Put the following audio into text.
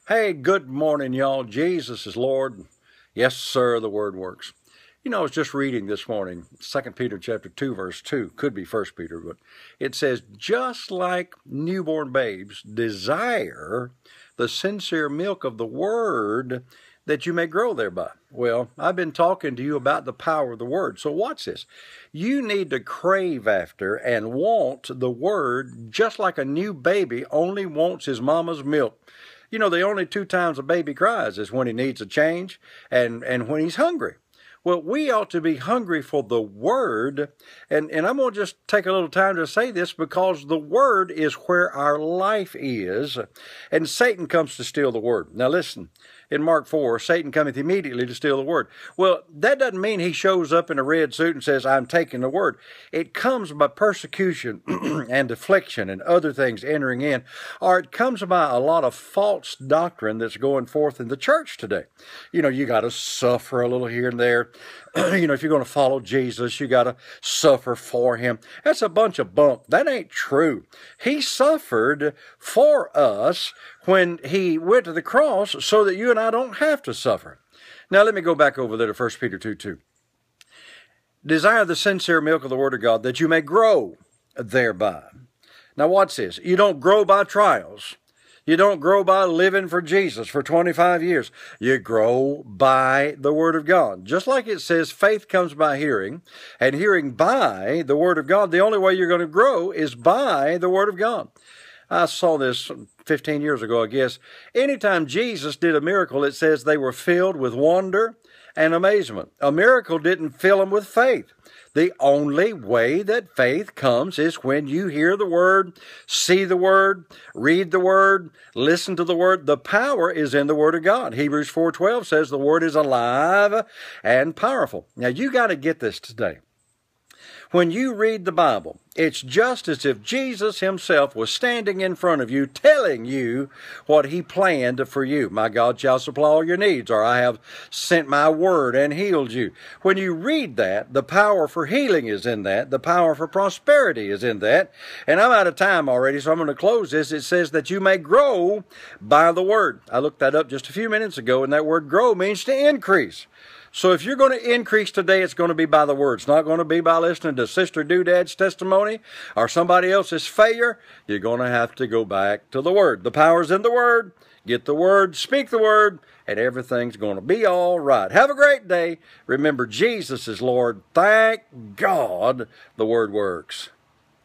Hey, good morning, y'all. Jesus is Lord. Yes, sir, the word works. You know, I was just reading this morning, 2 Peter chapter 2, verse 2. Could be 1 Peter, but it says, just like newborn babes desire the sincere milk of the word that you may grow thereby. Well, I've been talking to you about the power of the word. So watch this. You need to crave after and want the word just like a new baby only wants his mama's milk. You know, the only two times a baby cries is when he needs a change and when he's hungry. Well, we ought to be hungry for the Word, and I'm going to just take a little time to say this because the Word is where our life is, and Satan comes to steal the Word. Now listen, in Mark 4, Satan cometh immediately to steal the Word. Well, that doesn't mean he shows up in a red suit and says, I'm taking the Word. It comes by persecution and affliction and other things entering in, or it comes by a lot of false doctrine that's going forth in the church today. You know, you got to suffer a little here and there. You know, if you're going to follow Jesus, you got to suffer for him. That's a bunch of bunk. That ain't true. He suffered for us when he went to the cross so that you and I don't have to suffer. Now, let me go back over there to 1 Peter 2:2. Desire the sincere milk of the Word of God that you may grow thereby. Now, watch this. You don't grow by trials. You don't grow by living for Jesus for 25 years. You grow by the Word of God. Just like it says, faith comes by hearing, and hearing by the Word of God. The only way you're going to grow is by the Word of God. I saw this 15 years ago, I guess. Anytime Jesus did a miracle, it says they were filled with wonder and amazement. A miracle didn't fill them with faith. The only way that faith comes is when you hear the Word, see the Word, read the Word, listen to the Word. The power is in the Word of God. Hebrews 4:12 says the Word is alive and powerful. Now, you got to get this today. When you read the Bible, it's just as if Jesus himself was standing in front of you telling you what he planned for you. My God shall supply all your needs, or I have sent my word and healed you. When you read that, the power for healing is in that. The power for prosperity is in that. And I'm out of time already, so I'm going to close this. It says that you may grow by the word. I looked that up just a few minutes ago, and that word grow means to increase. So if you're going to increase today, it's going to be by the Word. It's not going to be by listening to Sister Doodad's testimony or somebody else's failure. You're going to have to go back to the Word. The power's in the Word. Get the Word, speak the Word, and everything's going to be all right. Have a great day. Remember, Jesus is Lord. Thank God the Word works.